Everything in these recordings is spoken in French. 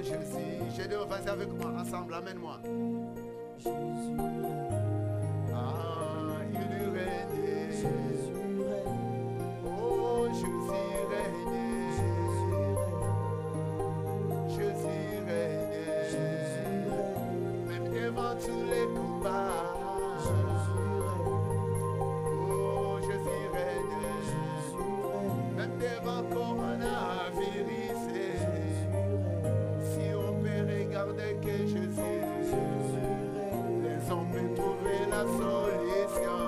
Jésus. Je dois vas-y avec moi, ensemble, amène-moi. Jésus Ah, il règne. Jésus règne. Oh, Jésus règne. Jésus règne. Jésus règne. Même devant tous les combats. Oh, Jésus règne. Même devant coronavirus. Si on peut regarder que Jésus, les hommes peuvent trouver la solution.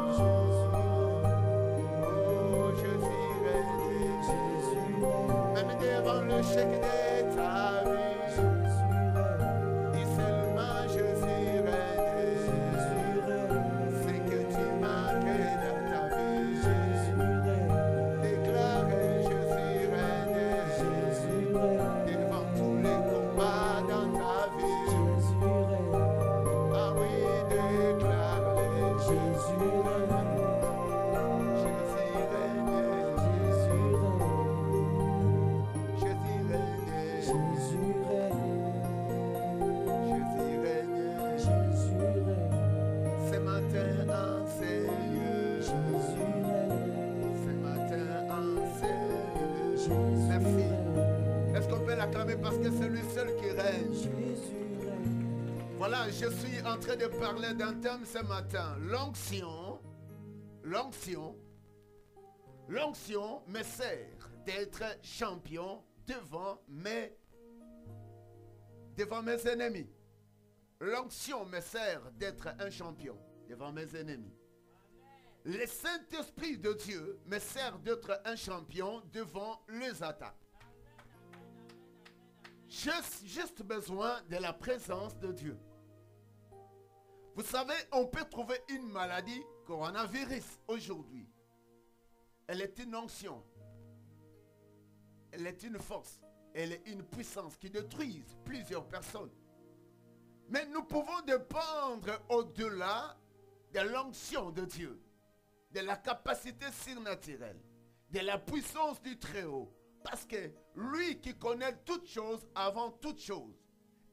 Oh, Jésus règne. Même devant le chèque de ta vie, dis seulement Jésus règne. C'est que tu manques dans ta vie. Déclare Jésus règne. Devant tous les combats dans ta vie. Ah oui, déclare Jésus règne. Jésus règne. Jésus règne. Jésus règne. Ce matin en ces lieux. Ce matin en ces lieux. Merci. Est-ce qu'on peut l'acclamer parce que c'est lui seul qui règne? Voilà, je suis en train de parler d'un thème ce matin. L'onction. L'onction. L'onction me sert d'être champion devant mes ennemis. L'onction me sert d'être un champion devant mes ennemis. Le Saint-Esprit de Dieu me sert d'être un champion devant les attaques. J'ai juste besoin de la présence de Dieu. Vous savez, on peut trouver une maladie, coronavirus, aujourd'hui. Elle est une onction. Elle est une force. Elle est une puissance qui détruit plusieurs personnes. Mais nous pouvons dépendre au-delà de l'onction de Dieu, de la capacité surnaturelle, de la puissance du Très-Haut. Parce que lui qui connaît toutes choses avant toutes choses,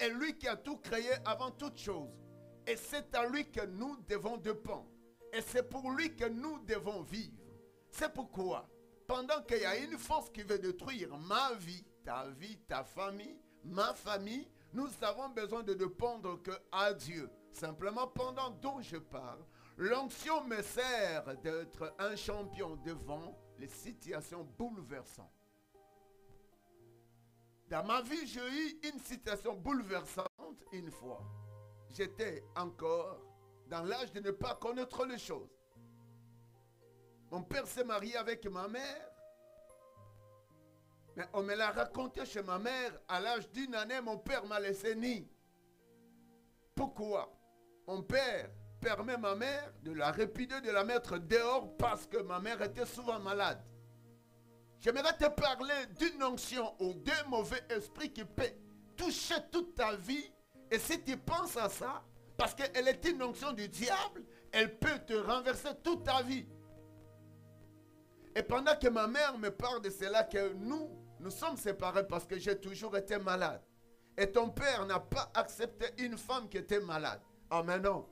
et lui qui a tout créé avant toutes choses, et c'est à lui que nous devons dépendre. Et c'est pour lui que nous devons vivre. C'est pourquoi, pendant qu'il y a une force qui veut détruire ma vie, ta famille, ma famille, nous avons besoin de dépendre qu'à Dieu. Simplement, pendant dont je parle, l'onction me sert d'être un champion devant les situations bouleversantes. Dans ma vie, j'ai eu une situation bouleversante une fois. J'étais encore dans l'âge de ne pas connaître les choses. Mon père s'est marié avec ma mère. Mais on me l'a raconté chez ma mère. À l'âge d'une année, mon père m'a laissé ni. Pourquoi? Mon père permet ma mère de la répudier, de la mettre dehors parce que ma mère était souvent malade. J'aimerais te parler d'une onction ou d'un mauvais esprit qui peut toucher toute ta vie. Et si tu penses à ça, parce qu'elle est une onction du diable, elle peut te renverser toute ta vie. Et pendant que ma mère me parle de cela, que nous sommes séparés parce que j'ai toujours été malade. Et ton père n'a pas accepté une femme qui était malade. Ah mais non,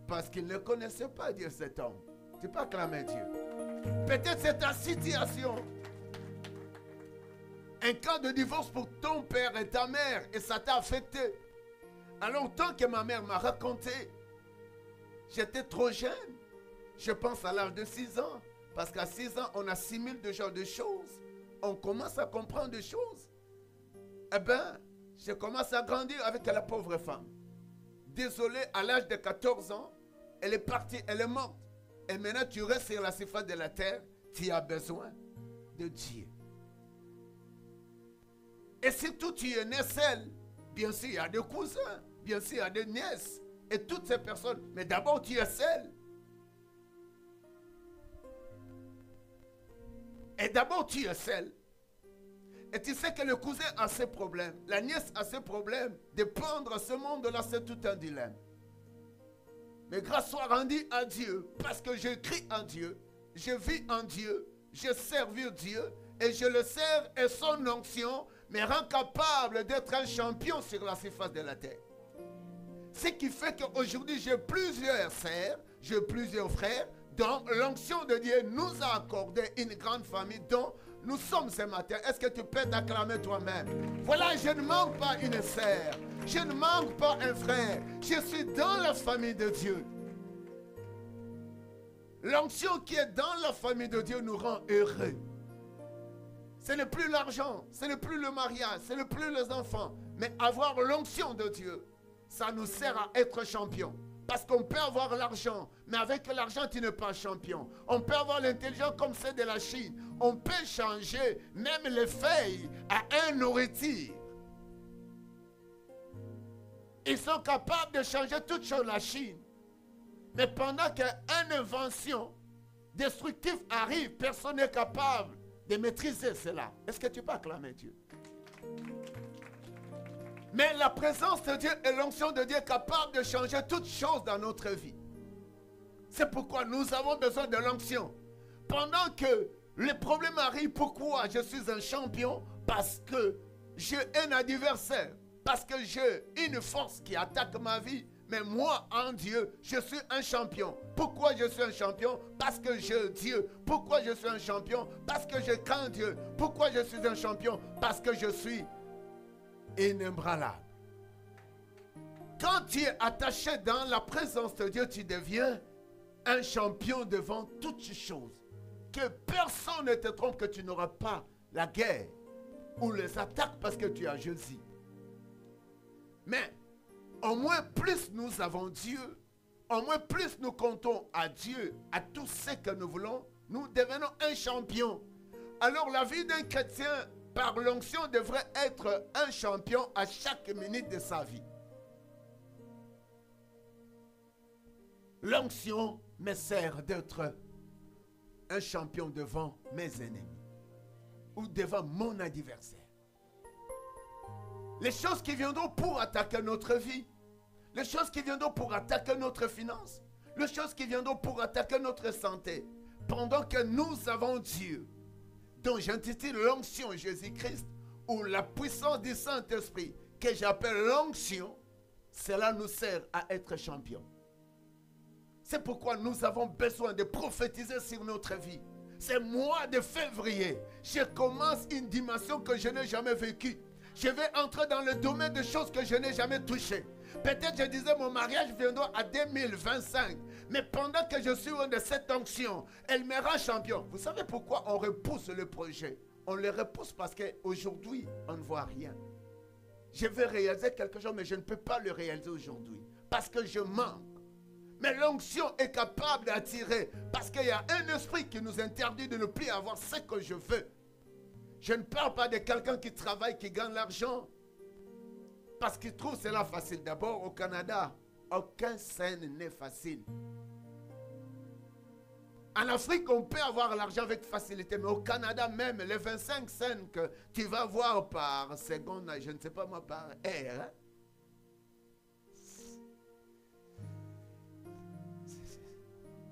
parce qu'il ne connaissait pas Dieu cet homme. Tu peux acclamer Dieu. Peut-être c'est ta situation. Un cas de divorce pour ton père et ta mère et ça t'a affecté. Alors tant que ma mère m'a raconté, j'étais trop jeune. Je pense à l'âge de 6 ans. Parce qu'à 6 ans, on assimile de genre de choses. On commence à comprendre des choses. Eh bien, je commence à grandir avec la pauvre femme. Désolé, à l'âge de 14 ans, elle est partie, elle est morte. Et maintenant, tu restes sur la surface de la terre, tu as besoin de Dieu. Et surtout, tu es né seul. Bien sûr, il y a des cousins, bien sûr, il y a des nièces, et toutes ces personnes. Mais d'abord, tu es seul. Et d'abord, tu es seul. Et tu sais que le cousin a ses problèmes. La nièce a ses problèmes. De prendre ce monde-là, c'est tout un dilemme. Mais grâce soit rendue à Dieu. Parce que je crie en Dieu. Je vis en Dieu. Je sers Dieu. Et je le sers. Et son onction mais rend capable d'être un champion sur la surface de la terre. Ce qui fait qu'aujourd'hui, j'ai plusieurs sœurs, j'ai plusieurs frères, dont l'onction de Dieu nous a accordé une grande famille dont nous sommes ce matin. Est-ce que tu peux t'acclamer toi-même? Voilà, je ne manque pas une sœur, je ne manque pas un frère, je suis dans la famille de Dieu. L'onction qui est dans la famille de Dieu nous rend heureux. Ce n'est plus l'argent, ce n'est plus le mariage, ce n'est plus les enfants, mais avoir l'onction de Dieu, ça nous sert à être champion. Parce qu'on peut avoir l'argent, mais avec l'argent, tu n'es pas champion. On peut avoir l'intelligence comme celle de la Chine. On peut changer même les feuilles à un nourriture. Ils sont capables de changer toute chose la Chine. Mais pendant qu'une invention destructive arrive, personne n'est capable de maîtriser cela. Est-ce que tu peux acclamer Dieu? Mais la présence de Dieu et l'onction de Dieu est capable de changer toutes choses dans notre vie. C'est pourquoi nous avons besoin de l'onction. Pendant que les problèmes arrivent, pourquoi je suis un champion? Parce que j'ai un adversaire. Parce que j'ai une force qui attaque ma vie. Mais moi, en Dieu, je suis un champion. Pourquoi je suis un champion? Parce que j'ai Dieu. Pourquoi je suis un champion? Parce que je crains Dieu. Pourquoi je suis un champion? Parce que je suis inébranlable. Quand tu es attaché dans la présence de Dieu, tu deviens un champion devant toutes choses. Que personne ne te trompe que tu n'auras pas la guerre ou les attaques parce que tu as Jésus. Mais au moins plus nous avons Dieu, au moins plus nous comptons à Dieu, à tout ce que nous voulons, nous devenons un champion. Alors la vie d'un chrétien par l'onction devrait être un champion à chaque minute de sa vie. L'onction me sert d'être un champion devant mes ennemis ou devant mon adversaire. Les choses qui viendront pour attaquer notre vie, les choses qui viendront pour attaquer notre finance, les choses qui viendront pour attaquer notre santé, pendant que nous avons Dieu, dont j'intitule l'onction Jésus-Christ, ou la puissance du Saint-Esprit, que j'appelle l'onction, cela nous sert à être champion. C'est pourquoi nous avons besoin de prophétiser sur notre vie. C'est mois de février, je commence une dimension que je n'ai jamais vécue. Je vais entrer dans le domaine de choses que je n'ai jamais touchées. Peut-être je disais mon mariage viendra à 2025. Mais pendant que je suis loin de cette onction, elle me rend champion. Vous savez pourquoi on repousse le projet? On le repousse parce qu'aujourd'hui, on ne voit rien. Je veux réaliser quelque chose, mais je ne peux pas le réaliser aujourd'hui. Parce que je manque. Mais l'onction est capable d'attirer. Parce qu'il y a un esprit qui nous interdit de ne plus avoir ce que je veux. Je ne parle pas de quelqu'un qui travaille, qui gagne l'argent. Parce qu'il trouve cela facile. D'abord, au Canada, aucun scène n'est facile. En Afrique, on peut avoir l'argent avec facilité. Mais au Canada même, les 25 scènes que tu vas voir par seconde, je ne sais pas moi, par heure, hein?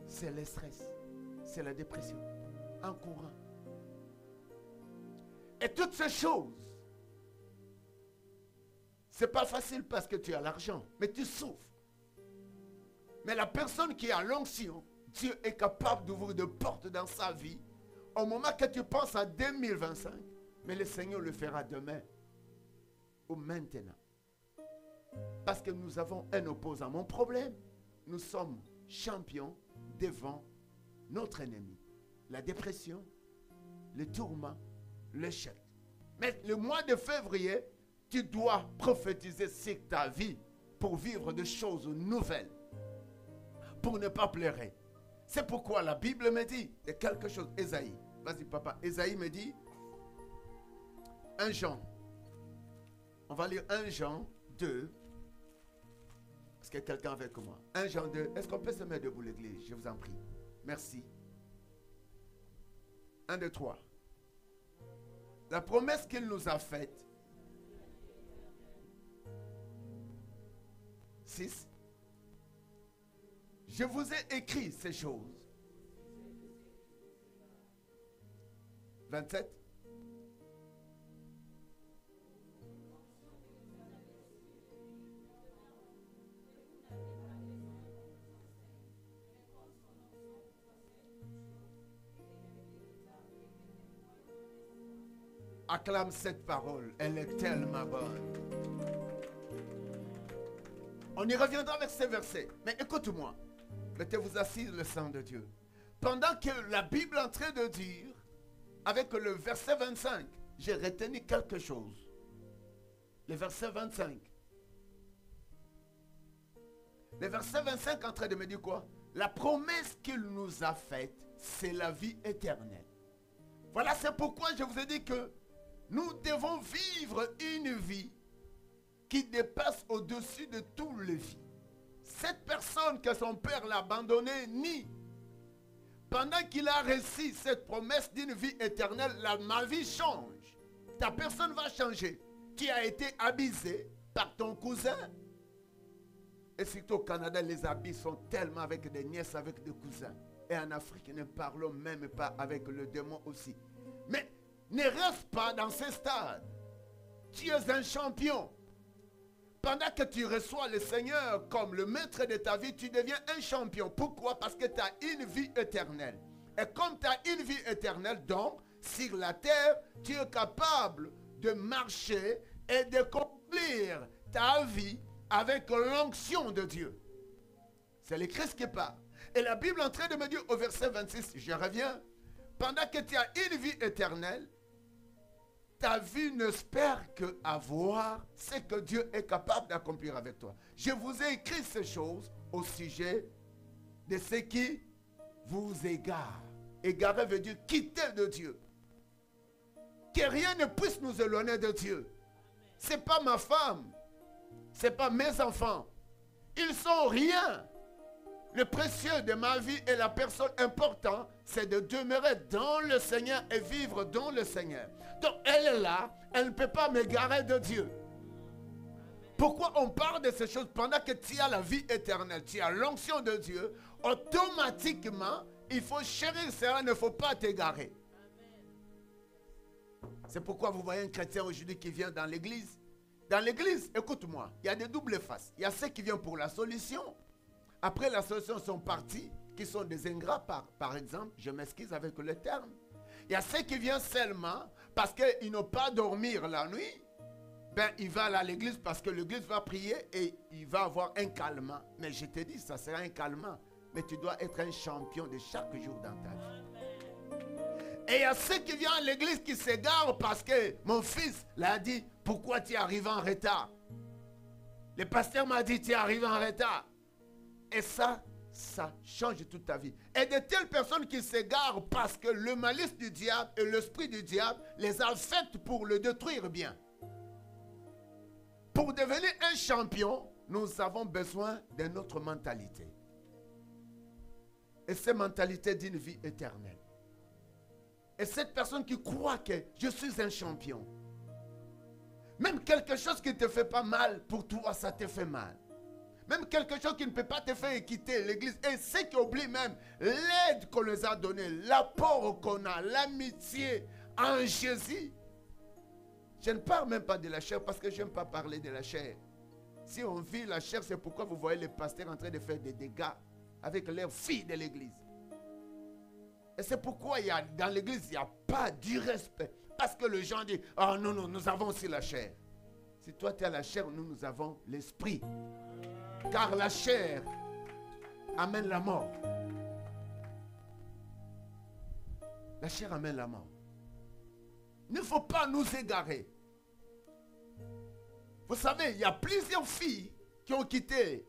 C'est le stress. C'est la dépression. En courant. Et toutes ces choses, c'est pas facile parce que tu as l'argent, mais tu souffres. Mais la personne qui a l'onction, Dieu est capable d'ouvrir des portes dans sa vie au moment que tu penses à 2025, mais le Seigneur le fera demain ou maintenant. Parce que nous avons un opposant. Mon problème, nous sommes champions devant notre ennemi. La dépression, le tourment, l'échec. Mais le mois de février, tu dois prophétiser sur ta vie pour vivre des choses nouvelles, pour ne pas pleurer. C'est pourquoi la Bible me dit de quelque chose. Ésaïe, vas-y papa. Ésaïe me dit 1 Jean. On va lire 1 Jean 2. Est-ce que quelqu'un avec moi? 1 Jean 2. Est-ce qu'on peut se mettre debout l'église? Je vous en prie. Merci. 1, 2, 3. La promesse qu'il nous a faite. 6. Je vous ai écrit ces choses. 27. Acclame cette parole. Elle est tellement bonne. On y reviendra avec ces versets. Mais écoute-moi. Mettez-vous assis le sang de Dieu. Pendant que la Bible est en train de dire, avec le verset 25, j'ai retenu quelque chose. Le verset 25. Le verset 25 est en train de me dire quoi? La promesse qu'il nous a faite, c'est la vie éternelle. Voilà, c'est pourquoi je vous ai dit que nous devons vivre une vie qui dépasse au-dessus de toutes les vies. Cette personne que son père l'a abandonné, ni pendant qu'il a reçu cette promesse d'une vie éternelle, ma vie change. Ta personne va changer. Tu as été abusé par ton cousin. Et surtout au Canada, les habits sont tellement avec des nièces, avec des cousins. Et en Afrique, ne parlons même pas avec le démon aussi. Mais ne reste pas dans ce stade. Tu es un champion. Pendant que tu reçois le Seigneur comme le maître de ta vie, tu deviens un champion. Pourquoi? Parce que tu as une vie éternelle. Et comme tu as une vie éternelle, donc, sur la terre, tu es capable de marcher et d'accomplir ta vie avec l'onction de Dieu. C'est le Christ qui parle. Et la Bible est en train de me dire au verset 26, je reviens, pendant que tu as une vie éternelle, ta vie n'espère que avoir ce que Dieu est capable d'accomplir avec toi. Je vous ai écrit ces choses au sujet de ce qui vous égare. Égarer veut dire quitter de Dieu. Que rien ne puisse nous éloigner de Dieu. Ce n'est pas ma femme. Ce n'est pas mes enfants. Ils sont rien. Le précieux de ma vie et la personne importante, c'est de demeurer dans le Seigneur et vivre dans le Seigneur. Donc elle est là, elle ne peut pas m'égarer de Dieu. Pourquoi on parle de ces choses pendant que tu as la vie éternelle, tu as l'onction de Dieu, automatiquement, il faut chérir cela, il ne faut pas t'égarer. C'est pourquoi vous voyez un chrétien aujourd'hui qui vient dans l'église. Dans l'église, écoute-moi, il y a des doubles faces. Il y a ceux qui viennent pour la solution. Après la solution, sont partis, qui sont des ingrats, par exemple, je m'excuse avec le terme. Il y a ceux qui viennent seulement parce qu'ils n'ont pas dormi la nuit. Ben, il va aller à l'église parce que l'église va prier et il va avoir un calmant. Mais je te dis, ça sera un calmant. Mais tu dois être un champion de chaque jour dans ta vie. Et il y a ceux qui viennent à l'église qui s'égarent parce que mon fils l'a dit, pourquoi tu es arrivé en retard? Le pasteur m'a dit, tu es arrivé en retard. Et ça change toute ta vie. Et de telles personnes qui s'égarent parce que le malice du diable et l'esprit du diable les a faites pour le détruire bien. Pour devenir un champion, nous avons besoin de notre mentalité. Et cette mentalité d'une vie éternelle. Et cette personne qui croit que je suis un champion. Même quelque chose qui ne te fait pas mal, pour toi, ça te fait mal. Même quelque chose qui ne peut pas te faire quitter l'église. Et ceux qui oublient même l'aide qu'on les a donnée, l'apport qu'on a, l'amitié en Jésus. Je ne parle même pas de la chair parce que je n'aime pas parler de la chair. Si on vit la chair, c'est pourquoi vous voyez les pasteurs en train de faire des dégâts avec leurs filles de l'église. Et c'est pourquoi dans l'église, il n'y a pas du respect. Parce que les gens disent, oh non, non, nous avons aussi la chair. Si toi tu as la chair, nous avons l'esprit. Car la chair amène la mort. La chair amène la mort. Il ne faut pas nous égarer. Vous savez, il y a plusieurs filles qui ont quitté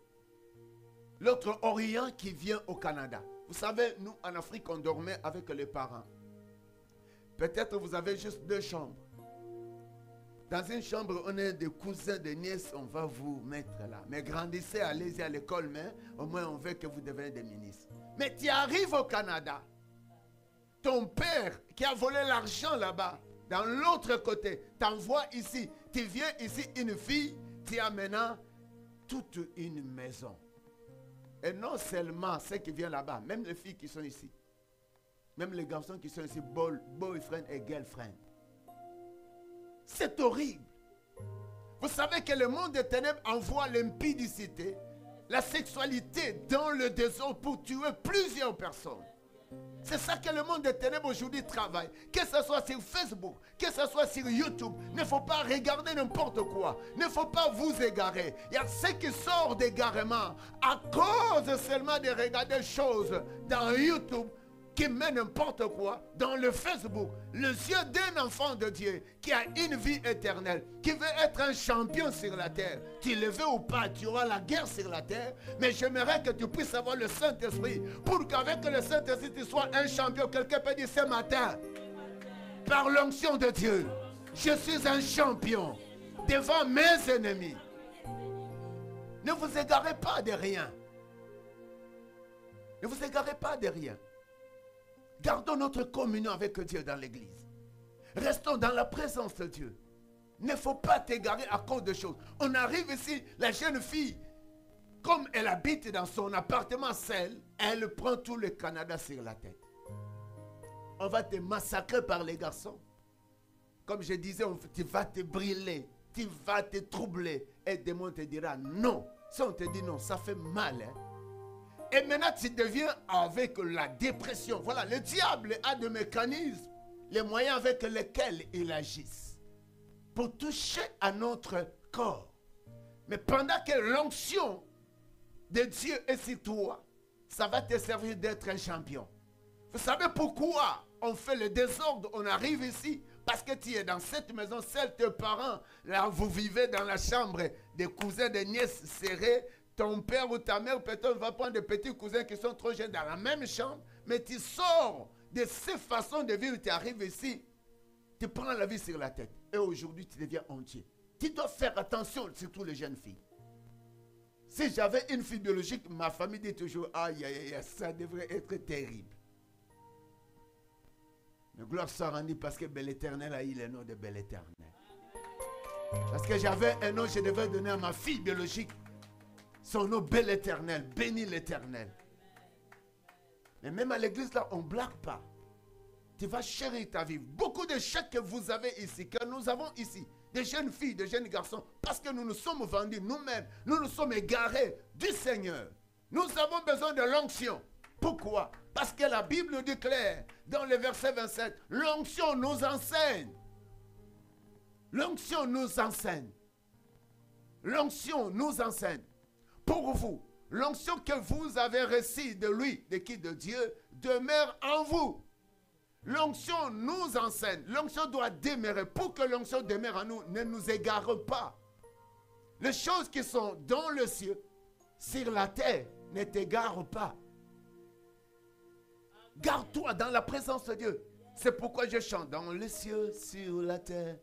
l'autre Orient qui vient au Canada. Vous savez, nous en Afrique, on dormait avec les parents. Peut-être vous avez juste 2 chambres. Dans une chambre, on est des cousins, des nièces, on va vous mettre là. Mais grandissez, allez-y à l'école, mais au moins on veut que vous deveniez des ministres. Mais tu arrives au Canada, ton père qui a volé l'argent là-bas, dans l'autre côté, t'envoie ici, tu viens ici, une fille, tu as maintenant toute une maison. Et non seulement ceux qui viennent là-bas, même les filles qui sont ici, même les garçons qui sont ici, boyfriend et girlfriend. C'est horrible. Vous savez que le monde des ténèbres envoie l'impudicité, la sexualité dans le désordre pour tuer plusieurs personnes. C'est ça que le monde des ténèbres aujourd'hui travaille. Que ce soit sur Facebook, que ce soit sur YouTube, il ne faut pas regarder n'importe quoi. Il ne faut pas vous égarer. Il y a ceux qui sortent d'égarement à cause seulement de regarder des choses dans YouTube qui met n'importe quoi dans le Facebook. Les yeux d'un enfant de Dieu qui a une vie éternelle, qui veut être un champion sur la terre. Tu le veux ou pas, tu auras la guerre sur la terre. Mais j'aimerais que tu puisses avoir le Saint-Esprit pour qu'avec le Saint-Esprit, tu sois un champion. Quelqu'un peut dire ce matin, par l'onction de Dieu, je suis un champion devant mes ennemis. Ne vous égarez pas de rien. Ne vous égarez pas de rien. Gardons notre communion avec Dieu dans l'église. Restons dans la présence de Dieu. Il ne faut pas t'égarer à cause de choses. On arrive ici, la jeune fille, comme elle habite dans son appartement seule, elle prend tout le Canada sur la tête. On va te massacrer par les garçons. Comme je disais, tu vas te brûler, tu vas te troubler. Et le démon te dira non. Si on te dit non, ça fait mal, hein? Et maintenant, tu deviens avec la dépression. Voilà, le diable a des mécanismes, les moyens avec lesquels il agisse pour toucher à notre corps. Mais pendant que l'onction de Dieu est sur toi, ça va te servir d'être un champion. Vous savez pourquoi on fait le désordre? On arrive ici parce que tu es dans cette maison, seul tes parents, là vous vivez dans la chambre des cousins, des nièces serrées. Ton père ou ta mère peut-être va prendre des petits cousins qui sont trop jeunes dans la même chambre, mais tu sors de ces façons de vivre, tu arrives ici, tu prends la vie sur la tête. Et aujourd'hui, tu deviens entier. Tu dois faire attention, surtout les jeunes filles. Si j'avais une fille biologique, ma famille dit toujours, aïe, aïe, aïe, ça devrait être terrible. Mais gloire soit rendue parce que Bel Éternel a eu le nom de Bel Éternel. Parce que j'avais un nom, je devais donner à ma fille biologique son nom, Bel Éternel, béni l'Éternel. Mais même à l'église là, on ne blague pas. Tu vas chérir ta vie. Beaucoup de chèques que vous avez ici, que nous avons ici, des jeunes filles, des jeunes garçons, parce que nous nous sommes vendus nous-mêmes, nous nous sommes égarés du Seigneur. Nous avons besoin de l'onction. Pourquoi? Parce que la Bible déclare dans le verset 27, l'onction nous enseigne. L'onction nous enseigne. L'onction nous enseigne. Pour vous, l'onction que vous avez reçue de lui, de qui? De Dieu, demeure en vous. L'onction nous enseigne. L'onction doit demeurer. Pour que l'onction demeure en nous, ne nous égare pas. Les choses qui sont dans le ciel, sur la terre, ne t'égare pas. Garde-toi dans la présence de Dieu. C'est pourquoi je chante dans les cieux, sur la terre,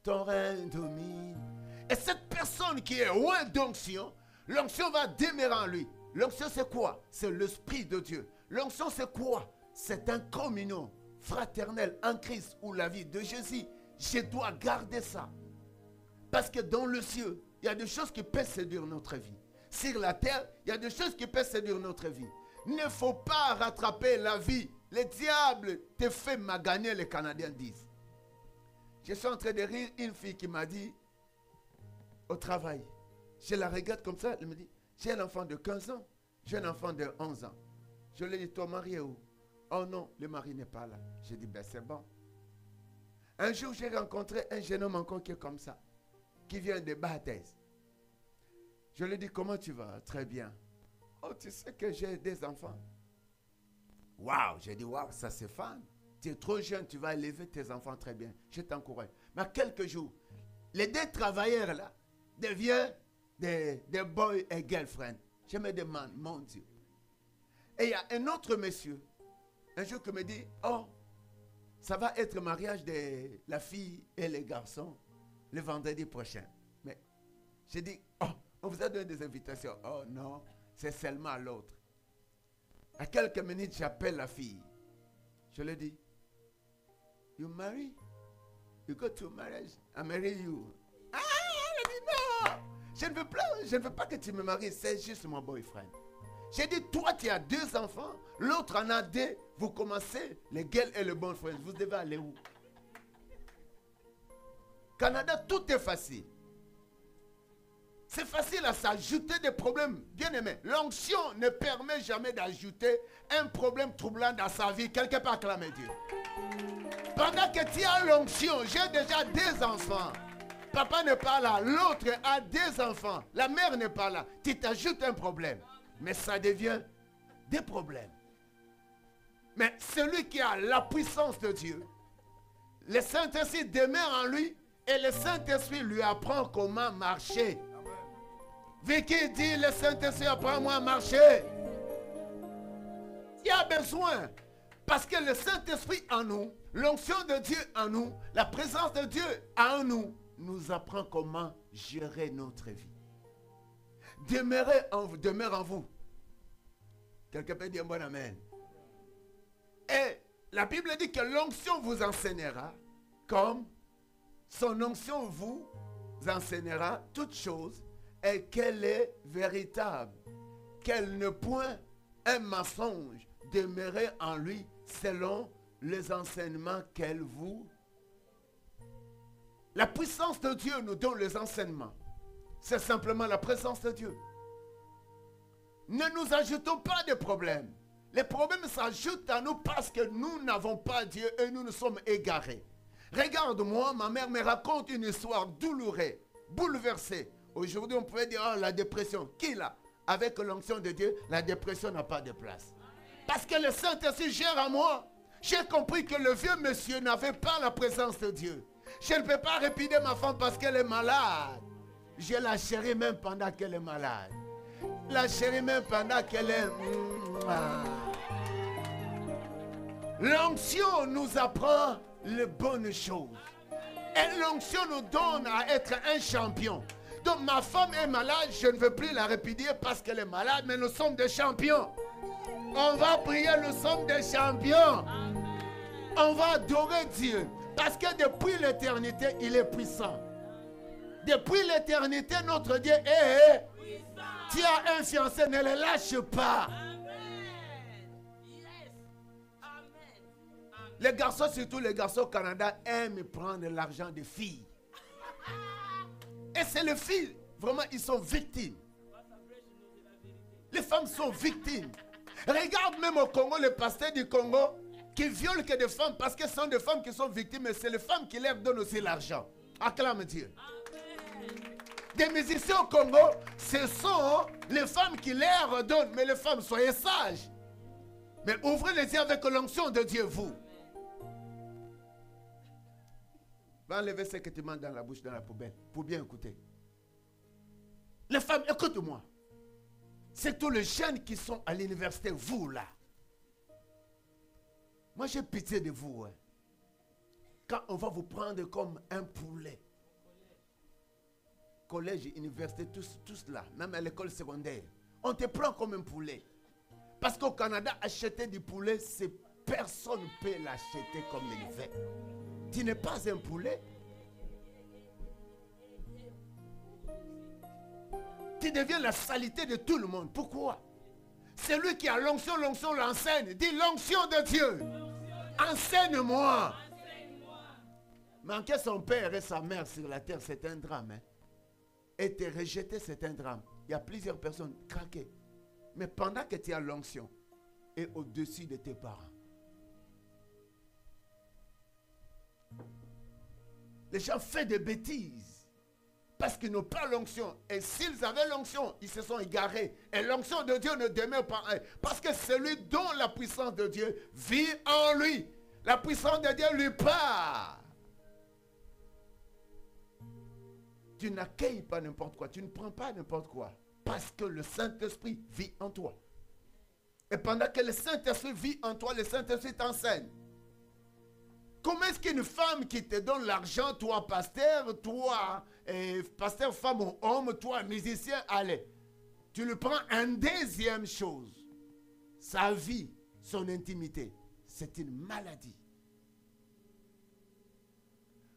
ton règne domine. Et cette personne qui est loin d'onction, l'onction va demeurer en lui. L'onction c'est quoi? C'est l'Esprit de Dieu. L'onction c'est quoi? C'est un communion fraternel en Christ ou la vie de Jésus. Je dois garder ça. Parce que dans le ciel, il y a des choses qui peuvent séduire notre vie. Sur la terre, il y a des choses qui peuvent séduire notre vie. Il ne faut pas rattraper la vie. Le diable te fait maganer, les Canadiens disent. Je suis en train de rire une fille qui m'a dit au travail. Je la regarde comme ça, elle me dit, j'ai un enfant de 15 ans, j'ai un enfant de 11 ans. Je lui ai dit, ton mari est où? Oh non, le mari n'est pas là. J'ai dit, ben c'est bon. Un jour, j'ai rencontré un jeune homme encore qui est comme ça, qui vient de Baptiste. Je lui ai dit, comment tu vas? Très bien. Oh, tu sais que j'ai des enfants. Waouh, j'ai dit, waouh, ça c'est fan. Tu es trop jeune, tu vas élever tes enfants très bien. Je t'encourage. Mais quelques jours, les deux travailleurs là deviennent des boys et girlfriends. Je me demande, mon Dieu. Et il y a un autre monsieur, un jour qui me dit, oh, ça va être le mariage de la fille et les garçons le vendredi prochain. Mais j'ai dit, oh, on vous a donné des invitations. Oh non, c'est seulement à l'autre. À quelques minutes, j'appelle la fille. Je lui dis, you marry? You go to marriage? I marry you. Ah, elle a dit non. Je ne veux pas que tu me maries, c'est juste mon boyfriend. J'ai dit, toi tu as 2 enfants, l'autre en a 2, vous commencez, les girls et le boyfriend, vous devez aller où? Canada, tout est facile. C'est facile à s'ajouter des problèmes. Bien aimé, l'onction ne permet jamais d'ajouter un problème troublant dans sa vie. Quelque part, acclamez Dieu. Pendant que tu as l'onction, j'ai déjà des enfants. Papa n'est pas là, l'autre a des enfants. La mère n'est pas là. Tu t'ajoutes un problème. Mais ça devient des problèmes. Mais celui qui a la puissance de Dieu, le Saint-Esprit demeure en lui et le Saint-Esprit lui apprend comment marcher. Vicky dit, le Saint-Esprit apprend-moi à marcher. Il y a besoin. Parce que le Saint-Esprit en nous, l'onction de Dieu en nous, la présence de Dieu en nous, nous apprend comment gérer notre vie. Demeure en vous. Quelqu'un peut dire bon amen. Et la Bible dit que l'onction vous enseignera comme son onction vous enseignera toutes choses et qu'elle est véritable. Qu'elle ne point un mensonge demeurer en lui selon les enseignements qu'elle vous. La puissance de Dieu nous donne les enseignements. C'est simplement la présence de Dieu. Ne nous ajoutons pas de problèmes. Les problèmes s'ajoutent à nous parce que nous n'avons pas Dieu et nous nous sommes égarés. Regarde-moi, ma mère me raconte une histoire douloureuse, bouleversée. Aujourd'hui, on pouvait dire, oh, la dépression. Qui l'a? Avec l'onction de Dieu, la dépression n'a pas de place. Parce que le Saint-Esprit gère en moi. J'ai compris que le vieux monsieur n'avait pas la présence de Dieu. Je ne peux pas répider ma femme parce qu'elle est malade. Je la chéris même pendant qu'elle est malade. La chéris même pendant qu'elle est... L'onction nous apprend les bonnes choses. Et l'onction nous donne à être un champion. Donc ma femme est malade, je ne veux plus la répudier parce qu'elle est malade, mais nous sommes des champions. On va prier, nous sommes des champions. On va adorer Dieu. Parce que depuis l'éternité, il est puissant. Depuis l'éternité, notre Dieu est puissant. Tu as un fiancé, ne le lâche pas. Les garçons, surtout les garçons au Canada, aiment prendre l'argent des filles. Et c'est les filles, vraiment, ils sont victimes. Les femmes sont victimes. Regarde même au Congo, les pasteurs du Congo qui violent que des femmes parce que ce sont des femmes qui sont victimes, mais c'est les femmes qui leur donnent aussi l'argent. Acclame Dieu. Des musiciens au Congo, ce sont les femmes qui leur donnent. Mais les femmes, soyez sages. Mais ouvrez les yeux avec l'onction de Dieu, vous. Va enlever ce que tu manges dans la bouche, dans la poubelle, pour bien écouter. Les femmes, écoute-moi. C'est tous les jeunes qui sont à l'université, vous là. Moi, j'ai pitié de vous. Hein. Quand on va vous prendre comme un poulet. Collège, université, tous là. Même à l'école secondaire. On te prend comme un poulet. Parce qu'au Canada, acheter du poulet, personne ne peut l'acheter comme il veut. Tu n'es pas un poulet. Tu deviens la saleté de tout le monde. Pourquoi? Celui qui a l'onction l'enseigne. Dis l'onction de Dieu. Enseigne-moi. Manquer son père et sa mère sur la terre, c'est un drame. Hein? Et te rejeter, c'est un drame. Il y a plusieurs personnes craquées. Mais pendant que tu as l'onction et au-dessus de tes parents, les gens font des bêtises parce qu'ils n'ont pas l'onction. Et s'ils avaient l'onction, ils se sont égarés. Et l'onction de Dieu ne demeure pas en eux. Parce que celui dont la puissance de Dieu vit en lui. La puissance de Dieu lui part. Tu n'accueilles pas n'importe quoi. Tu ne prends pas n'importe quoi. Parce que le Saint-Esprit vit en toi. Et pendant que le Saint-Esprit vit en toi, le Saint-Esprit t'enseigne. Comment est-ce qu'une femme qui te donne l'argent, toi pasteur, toi pasteur, femme ou homme, toi musicien, allez, tu lui prends une deuxième chose. Sa vie, son intimité, c'est une maladie.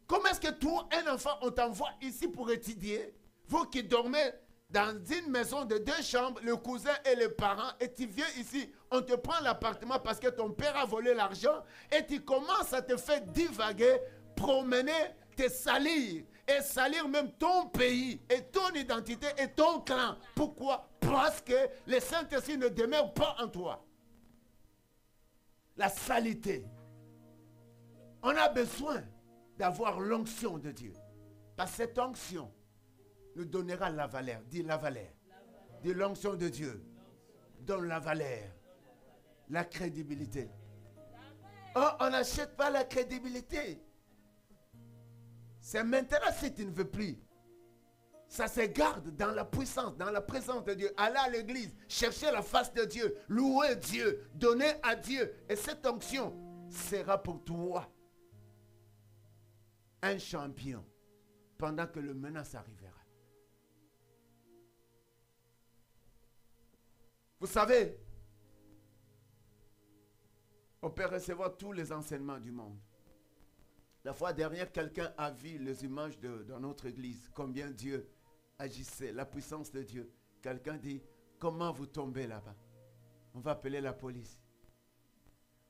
Comment est-ce que toi, un enfant, on t'envoie ici pour étudier, vous qui dormez dans une maison de 2 chambres, le cousin et les parents, et tu viens ici, on te prend l'appartement parce que ton père a volé l'argent, et tu commences à te faire divaguer, promener, te salir. et salir même ton pays et ton identité et ton clan. Pourquoi? Parce que le Saint-Esprit ne demeure pas en toi. La saleté. On a besoin d'avoir l'onction de Dieu. Parce que cette onction nous donnera la valeur. Dis la valeur. Dis l'onction de Dieu. Donne la valeur. La crédibilité. Oh, on n'achète pas la crédibilité. C'est maintenant si tu ne veux plus. Ça se garde dans la puissance, dans la présence de Dieu. Aller à l'église, chercher la face de Dieu, louer Dieu, donner à Dieu. Et cette onction sera pour toi un champion pendant que le menace arrivera. Vous savez, on peut recevoir tous les enseignements du monde. La fois dernière, quelqu'un a vu les images dans notre église, combien Dieu agissait, la puissance de Dieu. Quelqu'un dit, comment vous tombez là-bas? On va appeler la police.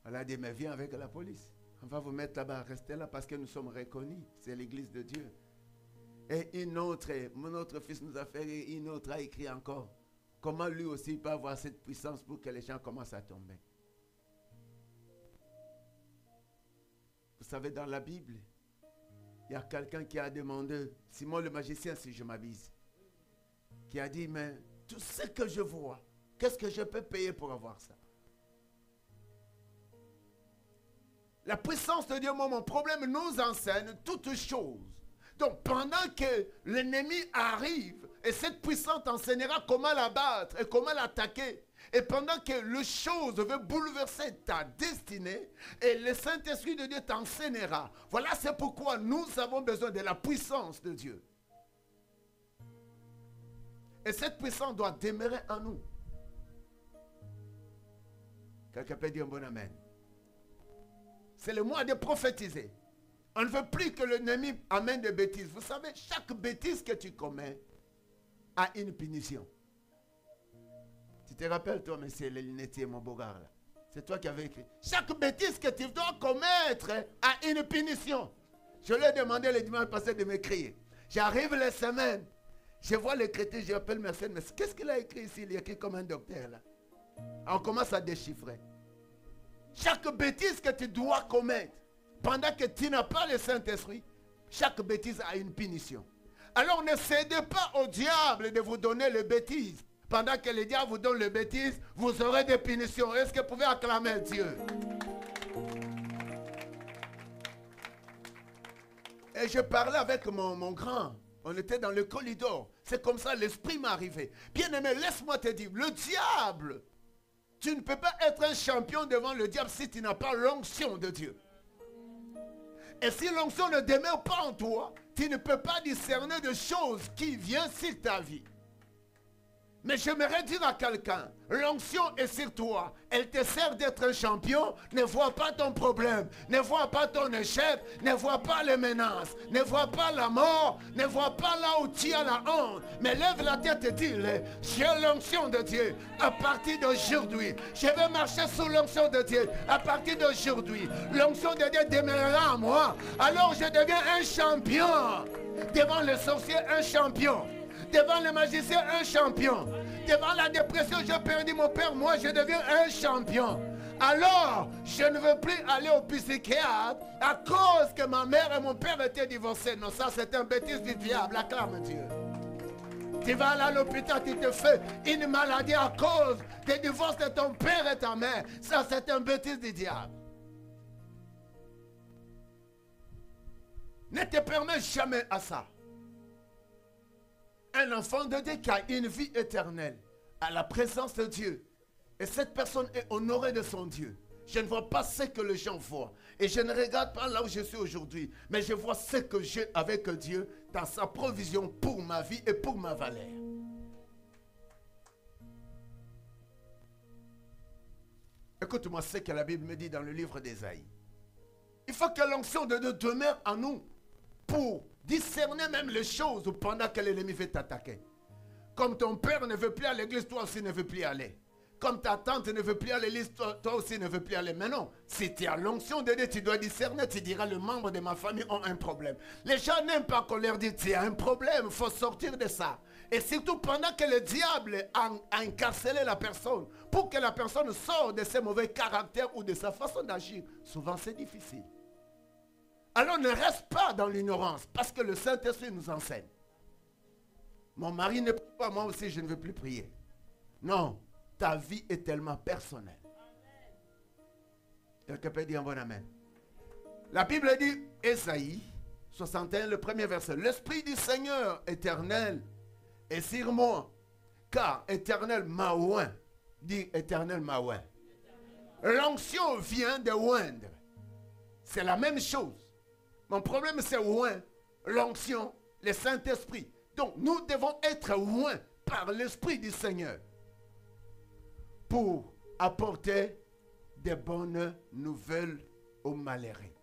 On a dit, mais viens avec la police. On va vous mettre là-bas, restez là parce que nous sommes reconnus. C'est l'église de Dieu. Et mon autre fils nous a fait, une autre a écrit encore. Comment lui aussi peut avoir cette puissance pour que les gens commencent à tomber? Vous savez, dans la Bible, il y a quelqu'un qui a demandé, Simon le magicien, si je m'abuse, qui a dit, mais tout ce que je vois, qu'est-ce que je peux payer pour avoir ça? La puissance de Dieu, moi, mon problème, nous enseigne toutes choses. Donc, pendant que l'ennemi arrive, et cette puissance enseignera comment la battre et comment l'attaquer. Et pendant que le chose veut bouleverser ta destinée, et le Saint-Esprit de Dieu t'enseignera. Voilà, c'est pourquoi nous avons besoin de la puissance de Dieu. Et cette puissance doit demeurer en nous. Quelqu'un peut dire un bon amen. C'est le mois de prophétiser. On ne veut plus que l'ennemi amène des bêtises. Vous savez, chaque bêtise que tu commets a une punition. Tu te rappelles, toi, monsieur le lunetier, mon beau gars, là? C'est toi qui avais écrit. Chaque bêtise que tu dois commettre a une punition. Je lui ai demandé le dimanche passé de m'écrire. J'arrive les semaines. Je vois l'écriture, j'appelle Mercedes. Mais qu'est-ce qu'il a écrit ici? Il a écrit comme un docteur, là. On commence à déchiffrer. Chaque bêtise que tu dois commettre, pendant que tu n'as pas le Saint-Esprit, chaque bêtise a une punition. Alors ne cédez pas au diable de vous donner les bêtises. Pendant que le diable vous donne les bêtises, vous aurez des punitions. Est-ce que vous pouvez acclamer Dieu? Et je parlais avec mon grand. On était dans le corridor. C'est comme ça, l'esprit m'est arrivé. Bien-aimé, laisse-moi te dire, le diable, tu ne peux pas être un champion devant le diable si tu n'as pas l'onction de Dieu. Et si l'onction ne demeure pas en toi, tu ne peux pas discerner de choses qui viennent sur ta vie. Mais j'aimerais dire à quelqu'un, l'onction est sur toi. Elle te sert d'être un champion. Ne vois pas ton problème. Ne vois pas ton échec. Ne vois pas les menaces. Ne vois pas la mort. Ne vois pas là où tu as la honte. Mais lève la tête et dis, j'ai l'onction de Dieu. À partir d'aujourd'hui, je vais marcher sous l'onction de Dieu. À partir d'aujourd'hui, l'onction de Dieu demeurera en moi. Alors je deviens un champion. Devant le sorcier, un champion. Devant le magicien, un champion. Devant la dépression, j'ai perdu mon père. Moi, je deviens un champion. Alors, je ne veux plus aller au psychiatre à cause que ma mère et mon père étaient divorcés. Non, ça, c'est un bêtise du diable. Acclame Dieu. Tu vas aller à l'hôpital, tu te fais une maladie à cause des divorces de ton père et ta mère. Ça, c'est un bêtise du diable. Ne te permets jamais à ça. Un enfant de Dieu qui a une vie éternelle, à la présence de Dieu. Et cette personne est honorée de son Dieu. Je ne vois pas ce que les gens voient. Et je ne regarde pas là où je suis aujourd'hui. Mais je vois ce que j'ai avec Dieu dans sa provision pour ma vie et pour ma valeur. Écoute-moi ce que la Bible me dit dans le livre d'Ésaïe. Il faut que l'onction de Dieu demeure en nous pour discerner même les choses pendant que l'ennemi veut t'attaquer. Comme ton père ne veut plus aller à l'église, toi aussi ne veux plus aller. Comme ta tante ne veut plus aller à l'église, toi aussi ne veux plus aller. Mais non, si tu as l'onction de Dieu, tu dois discerner. Tu diras, les membres de ma famille ont un problème. Les gens n'aiment pas qu'on leur dise, tu as un problème, il faut sortir de ça. Et surtout pendant que le diable a incarcéré la personne, pour que la personne sorte de ses mauvais caractères ou de sa façon d'agir, souvent c'est difficile. Alors ne reste pas dans l'ignorance, parce que le Saint-Esprit nous enseigne. Mon mari ne prie pas, moi aussi je ne veux plus prier. Non, ta vie est tellement personnelle. Quelqu'un peut dire un bon amen. La Bible dit, Ésaïe 61, le premier verset. L'Esprit du Seigneur éternel est sur moi, car éternel m'a oint. Dit éternel m'a oint. L'onction vient de oindre. C'est la même chose. Mon problème c'est oint. L'onction, le Saint-Esprit. Donc nous devons être oints par l'Esprit du Seigneur pour apporter des bonnes nouvelles aux malheureux.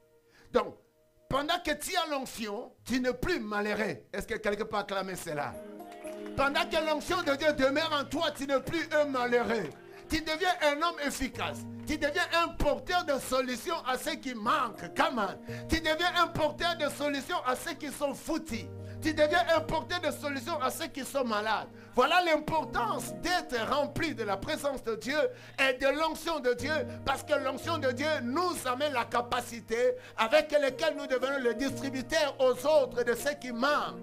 Donc, pendant que tu as l'onction, tu n'es plus malheureux. Est-ce que quelqu'un peut acclamer cela? Pendant que l'onction de Dieu demeure en toi, tu n'es plus un malheureux. Tu deviens un homme efficace. Tu deviens un porteur de solutions à ceux qui manquent. Come on. Tu deviens un porteur de solutions à ceux qui sont foutus. Tu deviens un porteur de solutions à ceux qui sont malades. Voilà l'importance d'être rempli de la présence de Dieu et de l'onction de Dieu. Parce que l'onction de Dieu nous amène la capacité avec laquelle nous devenons le distributeur aux autres de ceux qui manquent.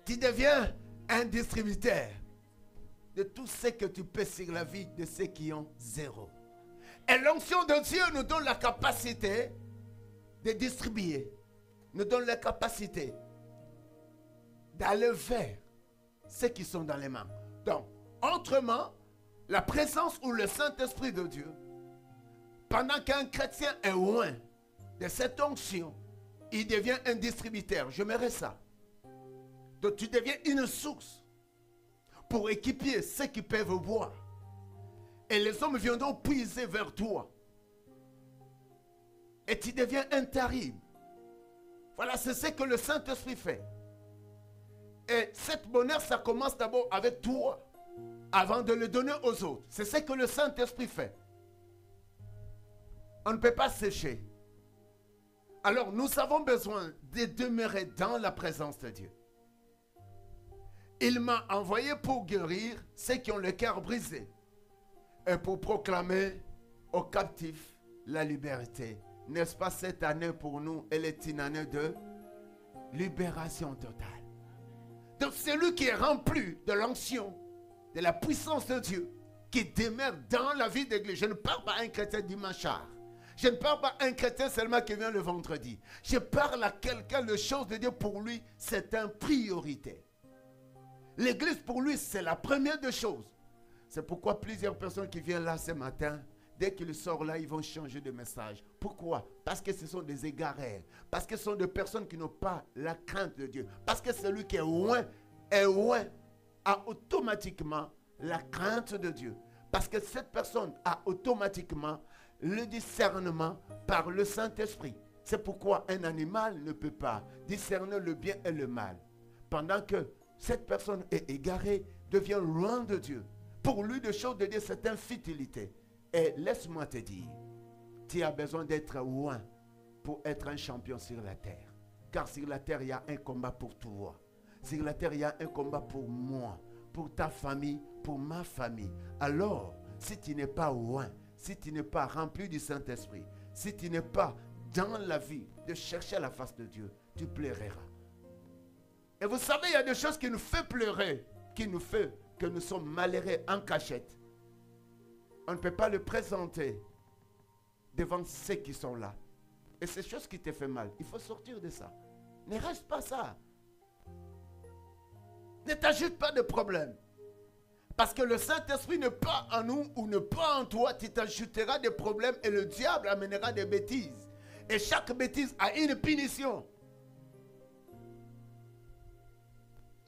Tu deviens un distributeur de tout ce que tu peux sur la vie de ceux qui ont zéro. Et l'onction de Dieu nous donne la capacité de distribuer. Nous donne la capacité d'aller vers ceux qui sont dans les mains. Donc, autrement, la présence ou le Saint-Esprit de Dieu, pendant qu'un chrétien est loin de cette onction, il devient un distributeur. J'aimerais ça. Donc, tu deviens une source pour équiper ceux qui peuvent boire. Et les hommes viendront puiser vers toi. Et tu deviens un terrible. Voilà, c'est ce que le Saint-Esprit fait. Et cette bonheur, ça commence d'abord avec toi, avant de le donner aux autres. C'est ce que le Saint-Esprit fait. On ne peut pas sécher. Alors, nous avons besoin de demeurer dans la présence de Dieu. Il m'a envoyé pour guérir ceux qui ont le cœur brisé et pour proclamer aux captifs la liberté. N'est-ce pas, cette année pour nous, elle est une année de libération totale. Donc celui qui est rempli de l'onction, de la puissance de Dieu, qui demeure dans la vie d'église. Je ne parle pas à un chrétien dimanchard. Je ne parle pas à un chrétien seulement qui vient le vendredi. Je parle à quelqu'un, les choses de Dieu pour lui, c'est une priorité. L'église pour lui, c'est la première des choses. C'est pourquoi plusieurs personnes qui viennent là ce matin, dès qu'ils sortent là, ils vont changer de message. Pourquoi? Parce que ce sont des égarés. Parce que ce sont des personnes qui n'ont pas la crainte de Dieu. Parce que celui qui est loin, a automatiquement la crainte de Dieu. Parce que cette personne a automatiquement le discernement par le Saint-Esprit. C'est pourquoi un animal ne peut pas discerner le bien et le mal. Pendant que cette personne est égarée, devient loin de Dieu. Pour lui, les choses de Dieu, c'est une futilité. Et laisse-moi te dire, tu as besoin d'être loin pour être un champion sur la terre. Car sur la terre, il y a un combat pour toi. Sur la terre, il y a un combat pour moi, pour ta famille, pour ma famille. Alors, si tu n'es pas loin, si tu n'es pas rempli du Saint-Esprit, si tu n'es pas dans la vie de chercher la face de Dieu, tu pleureras. Et vous savez, il y a des choses qui nous font pleurer, qui nous font que nous sommes malheureux en cachette. On ne peut pas le présenter devant ceux qui sont là. Et ces choses qui te font mal, il faut sortir de ça. Ne reste pas ça. Ne t'ajoute pas de problème. Parce que le Saint-Esprit n'est pas en nous ou n'est pas en toi. Tu t'ajouteras des problèmes et le diable amènera des bêtises. Et chaque bêtise a une punition.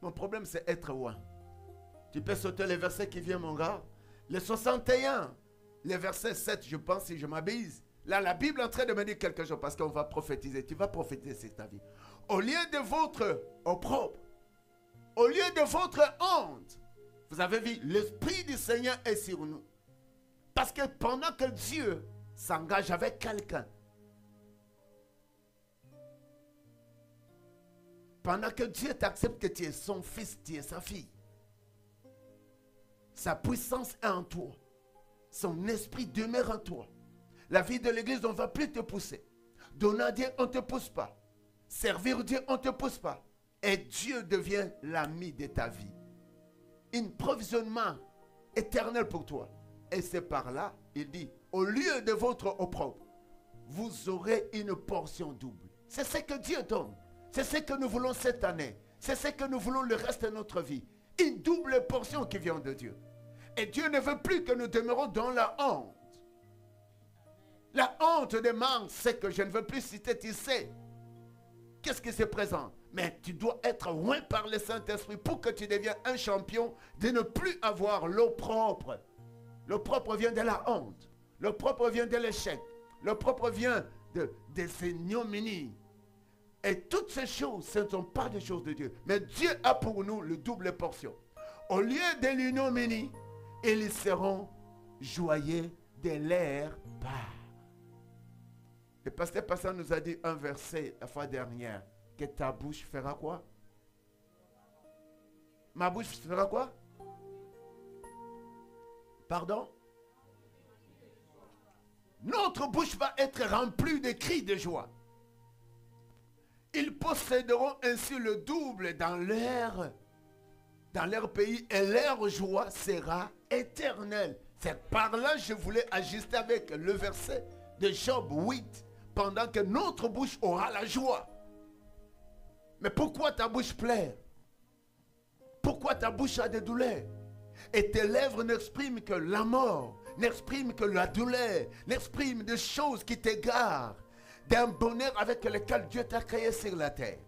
Mon problème, c'est être loin. Tu peux sauter les versets qui viennent, mon gars. Le 61, le verset 7, je pense, si je m'abuse. Là, la Bible est en train de me dire quelque chose parce qu'on va prophétiser. Tu vas prophétiser sur ta vie. Au lieu de votre opprobre, au lieu de votre honte, Vous avez vu, l'Esprit du Seigneur est sur nous. Parce que pendant que Dieu s'engage avec quelqu'un, pendant que Dieu t'accepte que tu es son fils, tu es sa fille, sa puissance est en toi. Son esprit demeure en toi. La vie de l'église, on ne va plus te pousser. Donner à Dieu, on ne te pousse pas. Servir Dieu, on ne te pousse pas. Et Dieu devient l'ami de ta vie. Un provisionnement éternel pour toi. Et c'est par là, il dit, au lieu de votre opprobre, vous aurez une portion double. C'est ce que Dieu donne. C'est ce que nous voulons cette année. C'est ce que nous voulons le reste de notre vie. Une double portion qui vient de Dieu. Et Dieu ne veut plus que nous demeurons dans la honte. La honte des manques, c'est que je ne veux plus citer, tu sais. Qu'est-ce qui se présente? Mais tu dois être loin par le Saint-Esprit pour que tu deviennes un champion de ne plus avoir l'opprobre. L'opprobre vient de la honte. L'opprobre vient de l'échec. L'opprobre vient de ces ignominies. Et toutes ces choses, ce ne sont pas des choses de Dieu. Mais Dieu a pour nous le double portion. Au lieu de l'ignominie, ils seront joyeux de leur part. Le pasteur nous a dit un verset la fois dernière. Que ta bouche fera quoi? Ma bouche fera quoi? Pardon? Notre bouche va être remplie de cris de joie. Ils posséderont ainsi le double dans leur pays et leur joie sera éternelle. C'est par là que je voulais ajuster avec le verset de Job 8. Pendant que notre bouche aura la joie. Mais pourquoi ta bouche pleure? Pourquoi ta bouche a des douleurs? Et tes lèvres n'expriment que la mort, n'expriment que la douleur, n'expriment des choses qui t'égarent d'un bonheur avec lequel Dieu t'a créé sur la terre.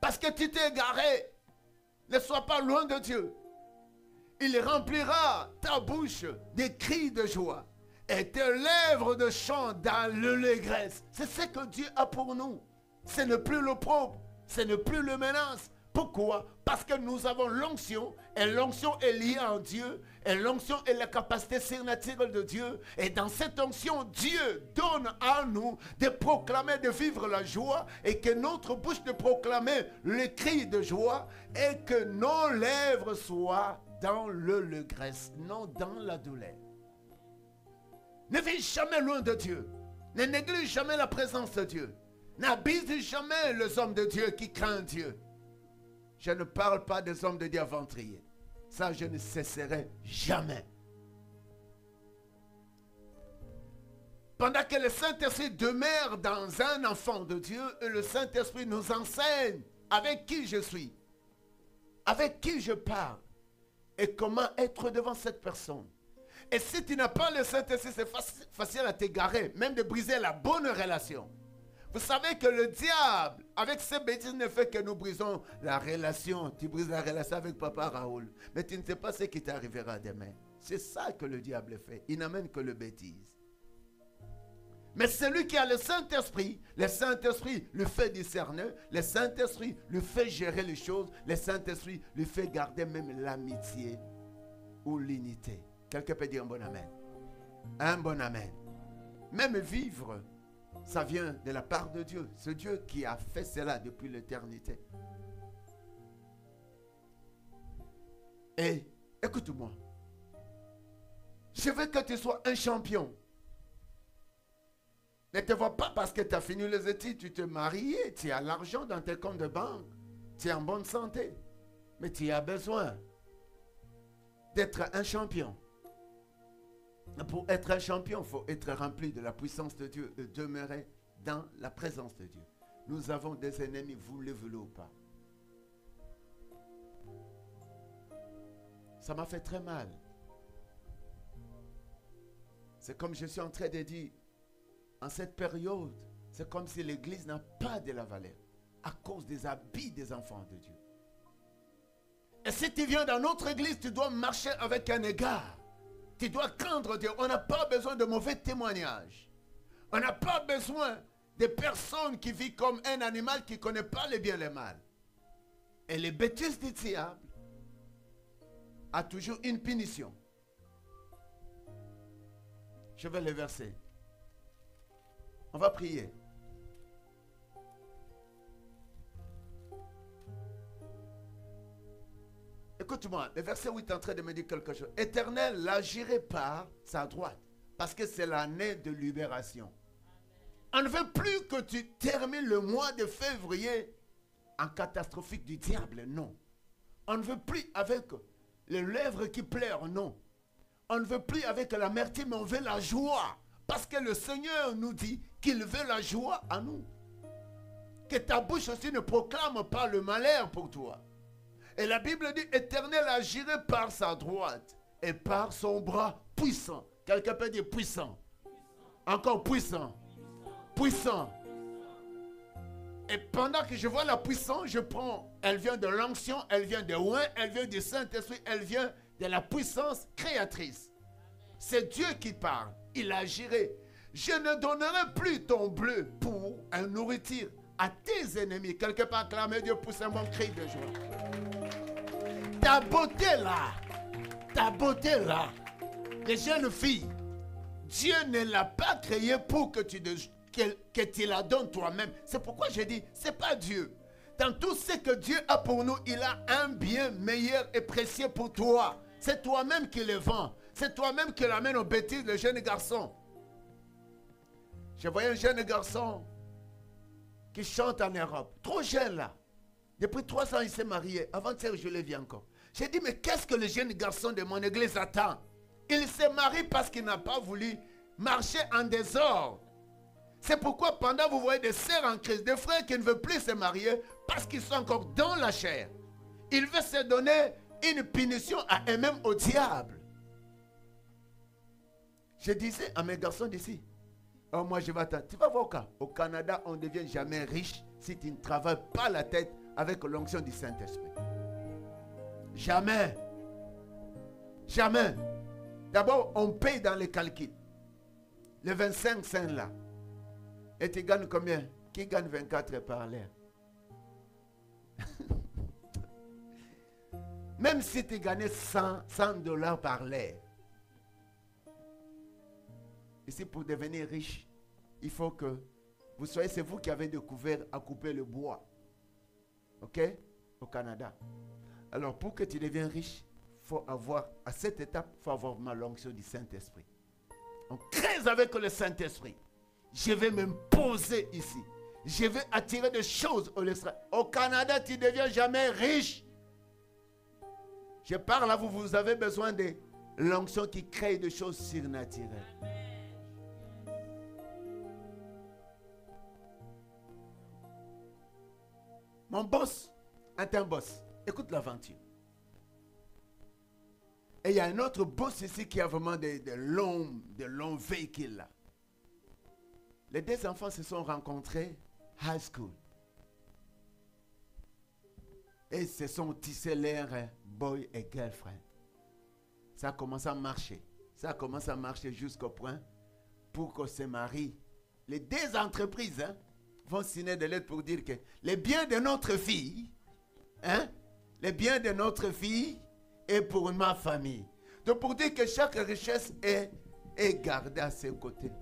Parce que tu t'es égaré, ne sois pas loin de Dieu. Il remplira ta bouche des cris de joie et tes lèvres de chant dans l'allégresse. C'est ce que Dieu a pour nous. Ce n'est plus l'opprobre, ce n'est plus le menace. Pourquoi? Parce que nous avons l'onction, et l'onction est liée en Dieu, et l'onction est la capacité surnaturelle de Dieu. Et dans cette onction, Dieu donne à nous de proclamer, de vivre la joie, et que notre bouche de proclamer le cri de joie, et que nos lèvres soient dans l'allégresse, non dans la douleur. Ne vis jamais loin de Dieu. Ne néglige jamais la présence de Dieu. N'abuse jamais les hommes de Dieu qui craignent Dieu. Je ne parle pas des hommes de Dieu aventuriers. Ça, je ne cesserai jamais. Pendant que le Saint-Esprit demeure dans un enfant de Dieu, et le Saint-Esprit nous enseigne avec qui je suis, avec qui je parle, et comment être devant cette personne. Et si tu n'as pas le Saint-Esprit, c'est facile à t'égarer, même de briser la bonne relation. Vous savez que le diable, avec ses bêtises, ne fait que nous brisons la relation. Tu brises la relation avec papa Raoul. Mais tu ne sais pas ce qui t'arrivera demain. C'est ça que le diable fait. Il n'amène que le bêtise. Mais celui qui a le Saint-Esprit lui fait discerner. Le Saint-Esprit lui fait gérer les choses. Le Saint-Esprit lui fait garder même l'amitié ou l'unité. Quelqu'un peut dire un bon amen. Un bon amen. Même vivre, ça vient de la part de Dieu. C'est Dieu qui a fait cela depuis l'éternité. Et écoute-moi. Je veux que tu sois un champion. Ne te vois pas parce que tu as fini les études, tu t'es marié, tu as l'argent dans tes comptes de banque, tu es en bonne santé. Mais tu as besoin d'être un champion. Pour être un champion, il faut être rempli de la puissance de Dieu et demeurer dans la présence de Dieu. Nous avons des ennemis, vous le voulez ou pas. Ça m'a fait très mal. C'est comme je suis en train de dire, en cette période, c'est comme si l'église n'a pas de la valeur à cause des habits des enfants de Dieu. Et si tu viens dans notre église, tu dois marcher avec un égard. Tu dois craindre Dieu. On n'a pas besoin de mauvais témoignages. On n'a pas besoin de personnes qui vivent comme un animal qui ne connaît pas le bien et le mal. Et les bêtises du diable a toujours une punition. Je vais les verser. On va prier. Écoute-moi, le verset 8 est en train de me dire quelque chose. Éternel, l'agirait par sa droite, parce que c'est l'année de libération. On ne veut plus que tu termines le mois de février en catastrophique du diable, non. On ne veut plus avec les lèvres qui pleurent, non. On ne veut plus avec l'amertume, mais on veut la joie. Parce que le Seigneur nous dit qu'il veut la joie à nous. Que ta bouche aussi ne proclame pas le malheur pour toi. Et la Bible dit, Éternel agirait par sa droite et par son bras puissant. Quelqu'un peut dire puissant. Encore puissant. Puissant. Et pendant que je vois la puissance, je prends, elle vient de l'onction, elle vient de oint, elle vient du Saint-Esprit, elle vient de la puissance créatrice. C'est Dieu qui parle. Il agirait. Je ne donnerai plus ton bleu pour un nourriture à tes ennemis. Quelque part, acclamez Dieu, pousse un bon cri de joie. Ta beauté là, les jeunes filles, Dieu ne l'a pas créée pour que tu la donnes toi-même. C'est pourquoi j'ai dit, ce n'est pas Dieu. Dans tout ce que Dieu a pour nous, il a un bien meilleur et précieux pour toi. C'est toi-même qui le vends. C'est toi-même qui l'amène aux bêtises, le jeune garçon. Je voyais un jeune garçon qui chante en Europe. Trop jeune là. Depuis 3 ans, il s'est marié. Avant-hier, je l'ai vu encore. J'ai dit, mais qu'est-ce que le jeune garçon de mon église attend? Il s'est marié parce qu'il n'a pas voulu marcher en désordre. C'est pourquoi pendant vous voyez des sœurs en crise, des frères qui ne veulent plus se marier parce qu'ils sont encore dans la chair. Il veut se donner une punition à eux-mêmes au diable. Je disais à mes garçons d'ici, oh moi je vais attendre. Tu vas voir au Canada, on ne devient jamais riche si tu ne travailles pas la tête avec l'onction du Saint-Esprit. Jamais. Jamais. D'abord, on paye dans les calculs. Les 25 cents là. Et tu gagnes combien? Qui gagne 24 par l'heure? Même si tu gagnais 100 $ par l'heure. Ici, pour devenir riche, il faut que vous soyez, c'est vous qui avez découvert à couper le bois. Ok? Au Canada. Alors, pour que tu deviennes riche, faut avoir, à cette étape, il faut avoir l'onction du Saint-Esprit. On crée avec le Saint-Esprit. Je vais me poser ici. Je vais attirer des choses au Canada, tu ne deviens jamais riche. Je parle à vous, vous avez besoin de l'onction qui crée des choses surnaturelles. Mon boss est un boss. Écoute l'aventure. Et il y a un autre boss ici qui a vraiment de longs véhicules là. Les 2 enfants se sont rencontrés high school. Et se sont tissés leur boy et girlfriend. Ça a commencé à marcher. Ça a commencé à marcher jusqu'au point pour qu'on se marie. Les 2 entreprises vont signer des lettres pour dire que les biens de notre fille, les biens de notre fille est pour ma famille. Donc pour dire que chaque richesse est gardée à ses côtés.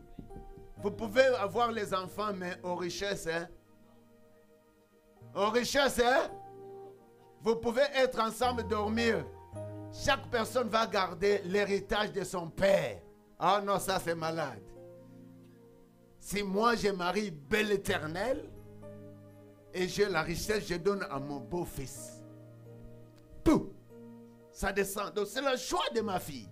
Vous pouvez avoir les enfants, mais aux richesses, aux richesses, vous pouvez être ensemble, dormir. Chaque personne va garder l'héritage de son père. Ah non, ça c'est malade. Si moi je marie belle éternelle et j'ai la richesse, je donne à mon beau-fils. Tout. Ça descend. Donc c'est le choix de ma fille.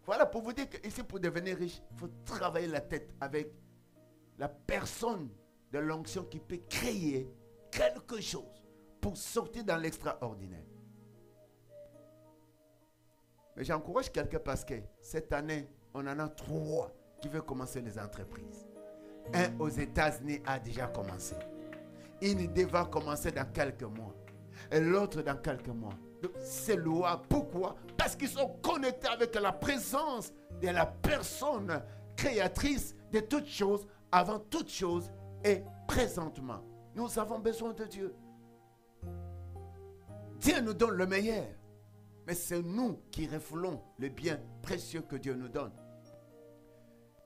Voilà pour vous dire que ici pour devenir riche, il faut travailler la tête avec la personne de l'onction qui peut créer quelque chose pour sortir dans l'extraordinaire. Mais j'encourage quelqu'un parce que cette année, on en a 3 qui veulent commencer les entreprises. Un aux États-Unis a déjà commencé. Une va commencer dans quelques mois. Et l'autre dans quelques mois. Donc c'est louable. Pourquoi? Parce qu'ils sont connectés avec la présence de la personne créatrice de toutes choses, avant toutes choses et présentement. Nous avons besoin de Dieu. Dieu nous donne le meilleur. Mais c'est nous qui refoulons le bien précieux que Dieu nous donne.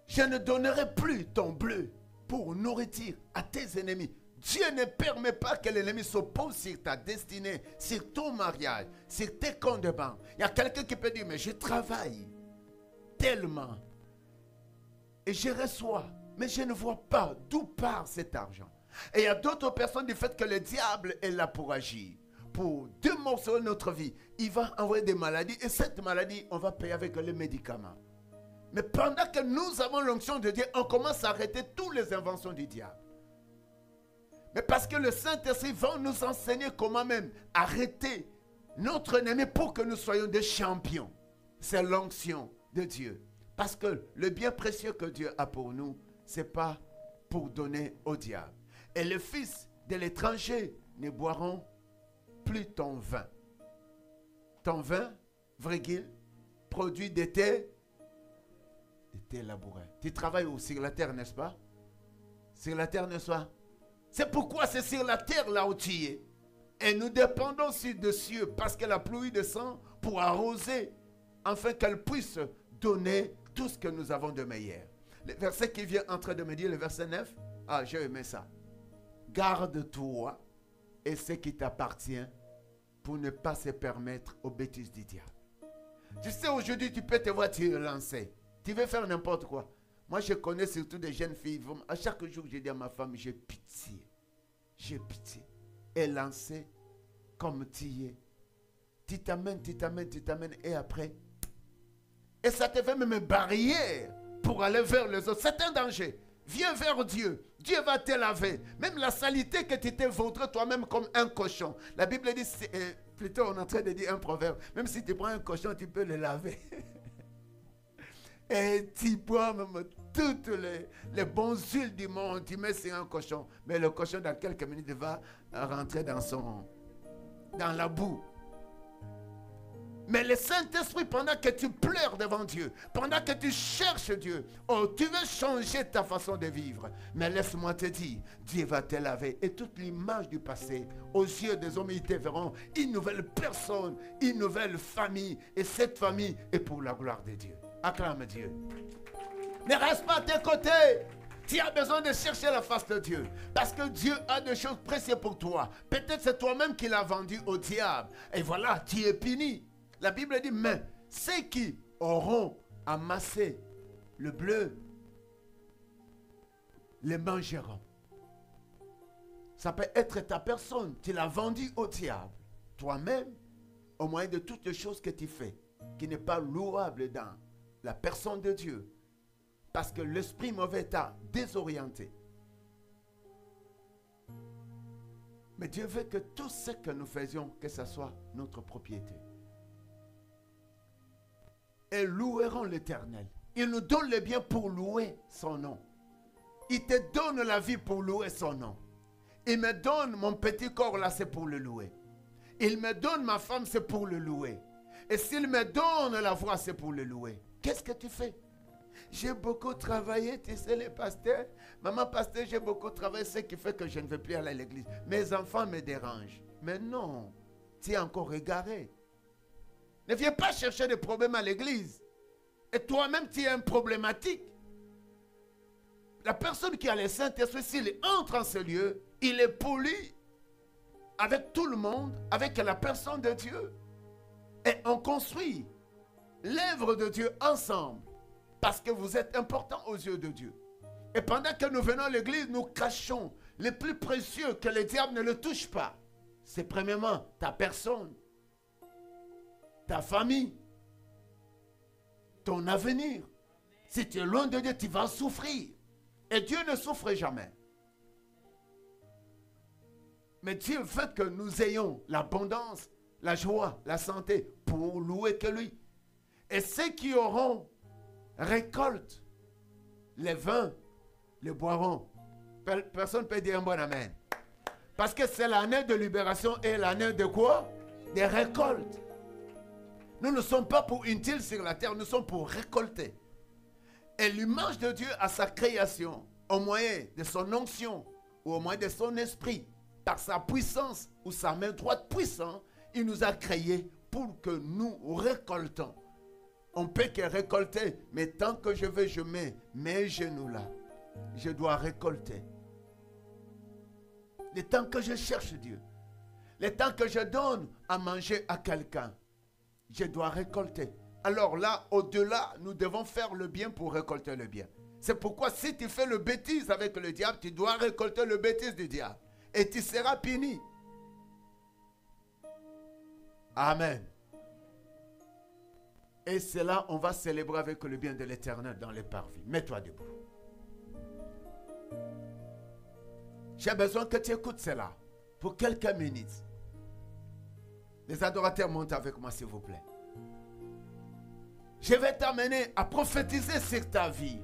Je ne donnerai plus ton bleu pour nourriture à tes ennemis. Dieu ne permet pas que l'ennemi s'oppose sur ta destinée, sur ton mariage, sur tes comptes de banque. Il y a quelqu'un qui peut dire, mais je travaille tellement et je reçois, mais je ne vois pas d'où part cet argent. Et il y a d'autres personnes du fait que le diable est là pour agir, pour démorceler notre vie. Il va envoyer des maladies et cette maladie, on va payer avec les médicaments. Mais pendant que nous avons l'onction de Dieu, on commence à arrêter toutes les inventions du diable. Mais parce que le Saint-Esprit va nous enseigner comment même arrêter notre ennemi pour que nous soyons des champions. C'est l'onction de Dieu. Parce que le bien précieux que Dieu a pour nous, ce n'est pas pour donner au diable. Et les fils de l'étranger ne boiront plus ton vin. Ton vin, virgule, produit d'été labouré. Tu travailles où? Sur la terre, n'est-ce pas? Sur la terre, n'est-ce pas? C'est pourquoi c'est sur la terre là où tu es. Et nous dépendons sur des cieux parce que la pluie descend pour arroser, afin qu'elle puisse donner tout ce que nous avons de meilleur. Le verset qui vient en train de me dire, le verset 9, ah, j'ai aimé ça. Garde-toi et ce qui t'appartient pour ne pas se permettre aux bêtises du diable. Tu sais, aujourd'hui, tu peux te voir te lancer. Tu veux faire n'importe quoi. Moi, je connais surtout des jeunes filles. À chaque jour, je dis à ma femme, j'ai pitié. J'ai pitié. Et lancer comme tu y es. Tu t'amènes. Et après. Et ça te fait même une barrière pour aller vers les autres. C'est un danger. Viens vers Dieu. Dieu va te laver. Même la saleté que tu t'es vautré toi-même comme un cochon. La Bible dit, plutôt on est en train de dire un proverbe. Même si tu prends un cochon, tu peux le laver. Et tu bois même toutes les bonnes huiles du monde. Tu mets sur un cochon. Mais le cochon, dans quelques minutes, va rentrer dans la boue. Mais le Saint-Esprit, pendant que tu pleures devant Dieu, pendant que tu cherches Dieu, oh, tu veux changer ta façon de vivre. Mais laisse-moi te dire, Dieu va te laver. Et toute l'image du passé, aux yeux des hommes, ils te verront une nouvelle personne, une nouvelle famille. Et cette famille est pour la gloire de Dieu. Acclame Dieu. Ne reste pas à tes côtés. Tu as besoin de chercher la face de Dieu. Parce que Dieu a des choses précieuses pour toi. Peut-être c'est toi-même qui l'as vendu au diable. Et voilà, tu es puni. La Bible dit, mais ceux qui auront amassé le bleu, les mangeront. Ça peut être ta personne. Tu l'as vendu au diable. Toi-même, au moyen de toutes les choses que tu fais, qui n'est pas louable dans la personne de Dieu. Parce que l'esprit mauvais t'a désorienté. Mais Dieu veut que tout ce que nous faisions, que ce soit notre propriété. Et loueront l'Éternel. Il nous donne le bien pour louer son nom. Il te donne la vie pour louer son nom. Il me donne mon petit corps là, c'est pour le louer. Il me donne ma femme, c'est pour le louer. Et s'il me donne la voix, c'est pour le louer. Qu'est-ce que tu fais? J'ai beaucoup travaillé, tu sais, les pasteurs. Maman pasteur, j'ai beaucoup travaillé, ce qui fait que je ne vais plus aller à l'église. Mes enfants me dérangent. Mais non, tu es encore égaré. Ne viens pas chercher des problèmes à l'église. Et toi-même, tu es un problématique. La personne qui a le Saint-Esprit, s'il entre en ce lieu, il est poli avec tout le monde, avec la personne de Dieu. Et on construit l'œuvre de Dieu ensemble. Parce que vous êtes important aux yeux de Dieu. Et pendant que nous venons à l'église, nous cachons les plus précieux que le diable ne le touche pas. C'est premièrement ta personne, ta famille, ton avenir. Si tu es loin de Dieu, tu vas souffrir. Et Dieu ne souffre jamais. Mais Dieu veut que nous ayons l'abondance, la joie, la santé pour louer que lui. Et ceux qui auront récolte les vins, les boiront. Personne ne peut dire un bon amen. Parce que c'est l'année de libération et l'année de quoi? Des récoltes. Nous ne sommes pas pour une île sur la terre, nous sommes pour récolter. Et l'image de Dieu à sa création, au moyen de son onction ou au moyen de son esprit, par sa puissance ou sa main droite puissante, il nous a créés pour que nous récoltons. On peut que récolter, mais tant que je veux, je mets mes genoux là. Je dois récolter. Le temps que je cherche Dieu, le temps que je donne à manger à quelqu'un, je dois récolter. Alors là, au-delà, nous devons faire le bien pour récolter le bien. C'est pourquoi si tu fais le bêtise avec le diable, tu dois récolter le bêtise du diable. Et tu seras puni. Amen. Et c'est là on va célébrer avec le bien de l'Éternel dans les parvis. Mets-toi debout. J'ai besoin que tu écoutes cela pour quelques minutes. Les adorateurs montent avec moi s'il vous plaît. Je vais t'amener à prophétiser sur ta vie.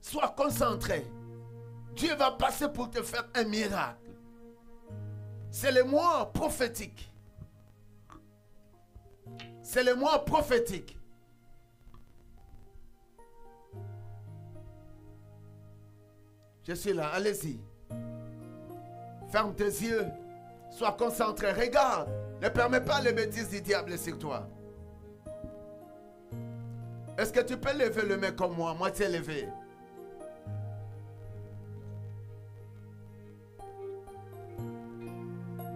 Sois concentré. Dieu va passer pour te faire un miracle. C'est le mois prophétique. C'est le mois prophétique. Je suis là, allez-y. Ferme tes yeux. Sois concentré. Regarde. Ne permets pas les bêtises du diable sur toi. Est-ce que tu peux lever le main comme moi? Moitié levé.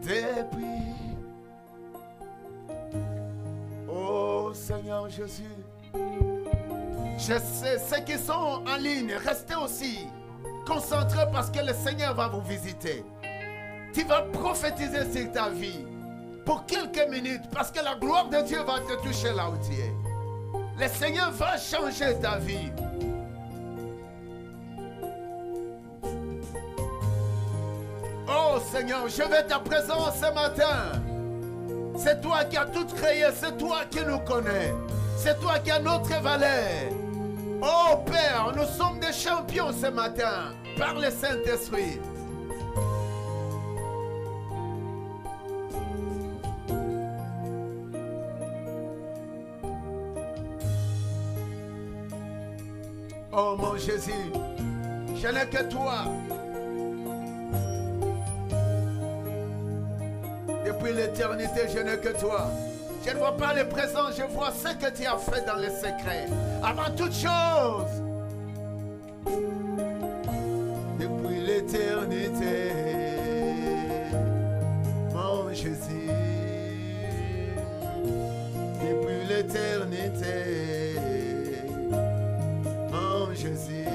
Depuis, oh Seigneur Jésus, je sais, ceux qui sont en ligne, restez aussi concentrés parce que le Seigneur va vous visiter. Tu vas prophétiser sur ta vie pour quelques minutes parce que la gloire de Dieu va te toucher là où tu es. Le Seigneur va changer ta vie. Oh Seigneur, je veux ta présence ce matin. C'est toi qui as tout créé, c'est toi qui nous connais. C'est toi qui as notre valeur. Oh Père, nous sommes des champions ce matin par le Saint-Esprit. Oh mon Jésus, je n'ai que toi. Depuis l'éternité, je n'ai que toi. Je ne vois pas le présent, je vois ce que tu as fait dans le secret. Avant toute chose. Depuis l'éternité, mon Jésus. Depuis l'éternité, mon Jésus.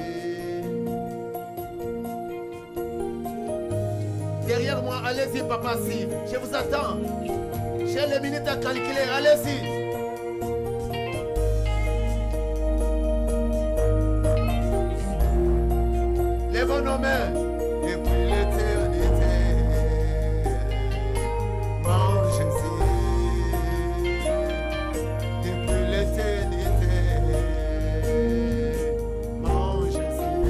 Derrière moi, allez-y, papa, si. Je vous attends. J'ai les minutes à calculer, allez-y. Lèvons nos mains. Depuis l'éternité, mon Jésus. Depuis l'éternité, mon Jésus.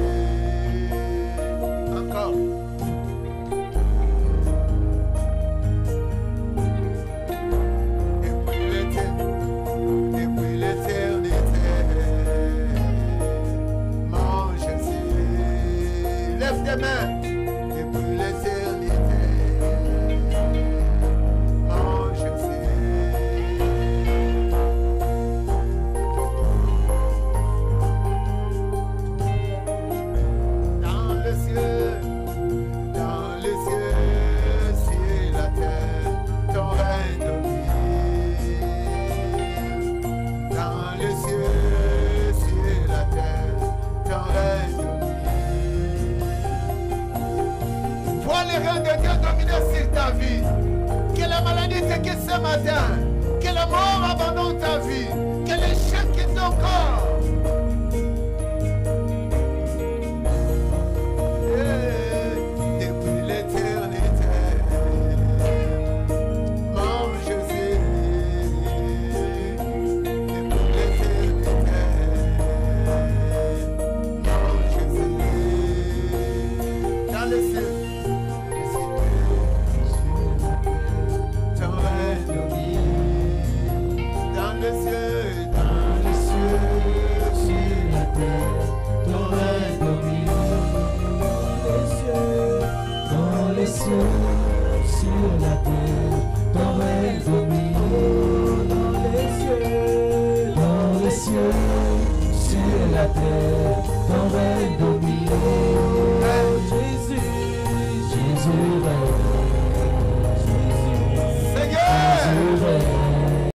Encore. Depuis l'éternité, mon Jésus. Dans les cieux, sur la terre, ton règne domine. Dans les cieux, sur la terre, ton règne domine. Vois le règne de Dieu dominer sur ta vie. Que la maladie te quitte ce matin. Que la mort abandonne ta vie. Que l'échec quitte ton corps. Depuis l'éternité, mon Jésus. Depuis l'éternité, mon Jésus. Dans les cieux. sur la terre, ton règne domine. Oh, dans les cieux, sur la terre, ton règne domine.